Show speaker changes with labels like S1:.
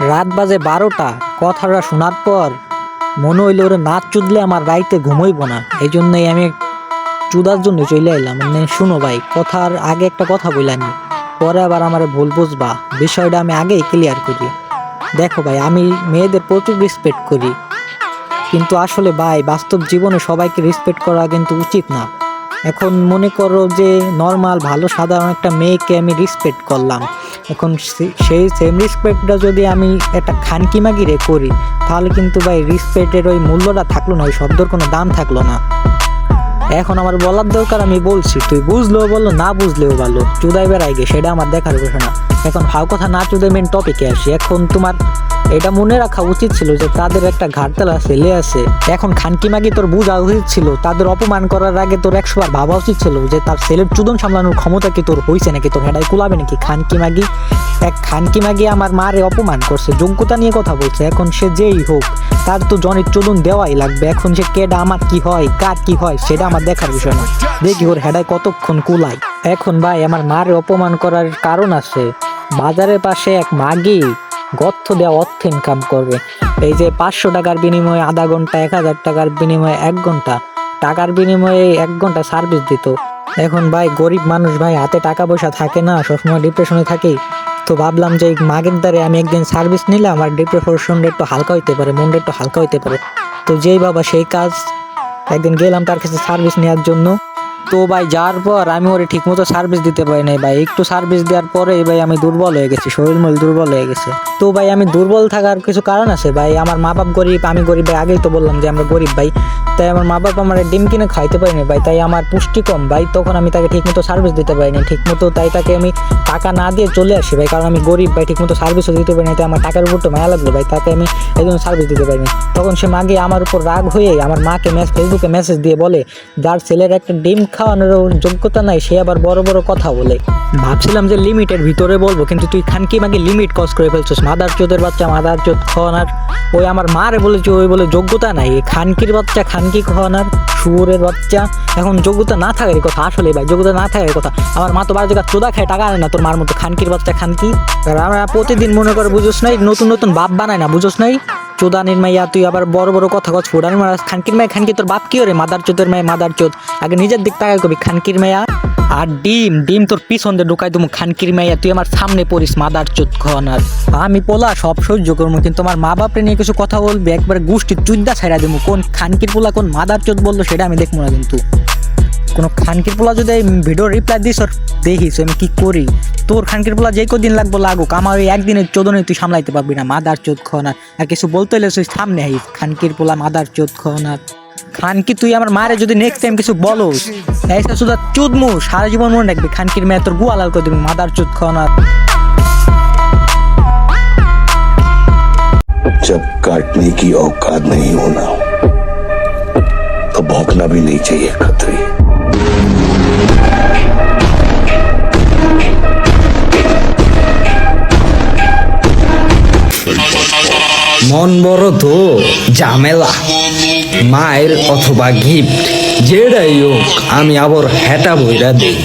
S1: রাত বাজে 12টা। কথাটা শোনার পর মনে হইলো ওরে না চুদলে আমার রাইতে ঘুমইব না। এই জন্যই আমি চুদার জন্য চলে এলাম। মানে শুনো ভাই, কথার আগে একটা কথা বললানি, পরে আবার আমার ভুল বুঝবা। বিষয়টা আমি আগেই ক্লিয়ার করি। দেখো ভাই, আমি মেয়েদের প্রচুর রেসপেক্ট করি, কিন্তু আসলে ভাই বাস্তব জীবনে সবাইকে রেসপেক্ট করা কিন্তু উচিত না। এখন মনে করো যে নর্মাল ভালো সাধারণ একটা মেয়েকে আমি রেসপেক্ট করলাম, এখন সেই সেম রেসপেক্টটা যদি আমি একটা খানকি মাগিরে করি, তাহলে কিন্তু ভাই রেসপেক্টের ওই মূল্যটা থাকলো না, ওই শব্দের কোনো দাম থাকলো না। এখন আমার বলার দরকার, আমি বলছি, তুই বুঝলেও বলো, না বুঝলেও ভালো, চুদাই বেড়াই গে সেটা আমার দেখার বিষয় না। এখন ভাও কথা না চুদে মেন টপিকে আসি। এখন তোমার এটা মনে রাখা উচিত ছিল যে তাদের একটা ঘাটতলা ছেলে আছে। এখন খানকি মাগি তোর বোঝা উচিত ছিল, তাদের অপমান করার আগে তোর 100 বার ভাবা উচিত ছিল যে তার ছেলের চুদন সামলানোর ক্ষমতা কি তোর হয়েছে নাকি, তোর হেডাই কুলাবে নাকি। খানকি মাগি, এক খানকি মাগি আমার মারে অপমান করছে, যোগ্যতা নিয়ে কথা বলছে। এখন সে যেই হোক, তার তো জনের চুদন দেওয়াই লাগবে। এখন সে কেডা, আমার কি হয়, কার কি হয়, সেটা আমার দেখার বিষয় না। দেখি ওর হেডায় কতক্ষণ কুলাই। এখন ভাই আমার মারে অপমান করার কারণ আছে। বাজারের পাশে এক মাগি গর্থ দেওয়া অর্থ ইনকাম করবে। এই যে 500 টাকার বিনিময়ে আধা ঘন্টা, 1000 টাকার বিনিময়ে 1 ঘন্টা, টাকার বিনিময়ে 1 ঘন্টা সার্ভিস দিত। এখন ভাই গরিব মানুষ ভাই, হাতে টাকা পয়সা থাকে না, সবসময় ডিপ্রেশনে থাকি। তো ভাবলাম যে মাগের দ্বারে আমি একদিন সার্ভিস নিলে আমার ডিপ্রেশনটা একটু হালকা হইতে পারে, মনটা একটু হালকা হইতে পারে। তো যেই বাবা সেই কাজ, একদিন গেলাম তার কাছে সার্ভিস নেওয়ার জন্য। তো ভাই যাওয়ার পর আমি ওরে ঠিক মতো সার্ভিস দিতে পারি নাই ভাই। একটু সার্ভিস দেওয়ার পরে ভাই আমি দুর্বল হয়ে গেছি, শরীর মল দুর্বল হয়ে গেছে। তো ভাই আমি দুর্বল থাকার কিছু কারণ আছে ভাই। আমার মা বাপ গরিব, আমি গরিব ভাই, আগেই তো বললাম যে আমরা গরিব ভাই। তাই আমার মা বাপ আমার ডিম কিনে খাইতে পারিনি ভাই, তাই আমার পুষ্টি কম ভাই। তখন আমি তাকে ঠিক মতো সার্ভিস দিতে পারিনি ঠিক মতো, তাই তাকে আমি টাকা না দিয়ে চলে আসি ভাই, কারণ আমি গরিব ভাই, ঠিক মতো সার্ভিসও দিতে পারিনি। তাই আমার টাকার উপর তো মায়া লাগলো ভাই, তাকে আমি এই জন্য সার্ভিস দিতে পারিনি। তখন সে মাগে আমার উপর রাগ হয়ে আমার মাকে ফেসবুকে মেসেজ দিয়ে বলে, যার ছেলের একটা ডিম খাওয়ানোর যোগ্যতা নাই সে আবার বড় বড় কথা বলে। ভাবছিলাম যে লিমিটের ভিতরে বলবো, কিন্তু তুই খানকি মাগে লিমিট ক্রস করে ফেলছিস। মাদার চোদের বাচ্চা, মাদার চোদ খাওয়ানোর ওই আমার মারে বলেছে, ওই বলে যোগ্যতা নাই। খানকির বাচ্চা, খানকি খাওয়ানোর শুয়োরের বাচ্চা। এখন যোগ্যতা না থাকার কথা, আসলে ভাই যোগ্যতা না থাকার কথা। আমার মা তো বাড়ি জায়গা চোদা খায়, টাকা আনে না তোর মার মতো। খানকির বাচ্চা খানকি। আমরা প্রতিদিন মনে করে বুঝোস নাই, নতুন নতুন বাপ বানায় না, বুঝোস নাই। চোদানির মাইয়া, তুই আবার বড় বড় কথা কস। ফুডানির মারা খানকির মায়া, খানকি তোর বাপ কি ওরে? মাদার চোদের মায়া, মাদার চোদ। আগে নিজের দিক তাকাই কবি খানকির মায়া। আর ডিম ডিম তোর পিছন দিয়ে ঢুকাই তুমি খানকির মাইয়া, তুই আমার সামনে পড়িস মাদার চোদ খাওয়ানার। আমি পোলা সব সহ্য করবো, কিন্তু আমার মা বাপরে নিয়ে কিছু কথা বলবি একবার গোষ্ঠী চুদ্দা ছাইড়া দেবো। কোন খানকির পোলা কোন মাদার চোদ বললো সেটা আমি দেখবো না। কিন্তু কোনো খানকির পোলা যদি ভিডিও রিপ্লাই দিস ওর দেখিস আমি কি করি। তোর খানকির পোলা যে কদিন লাগবো লাগুক, আমার ওই একদিনের চোদনে তুই সামলাইতে পারবি না মাদার চোদ খাওয়ানার। আর কিছু বলতে হলে তুই সামনে আইস, খানকির পোলা মাদার চোদ খাওয়ানার। খানকি তুই আমার মারে যদি নেক্সট টাইম কিছু বলো, এইসব শুধু চুদমু সারা জীবন মনে রাখবি। খানকির মেয়ে তোর গুয়া লাল করে দিবি মাদার চোদ খাওয়ানার।
S2: जब काटने की औकात नहीं होना तो भौंकना भी नहीं चाहिए खतरी।
S3: মন বড় তো ঝামেলা, মায়ের অথবা গিফট যেটাই হোক আমি আবার হেঁটা বইরা দেই।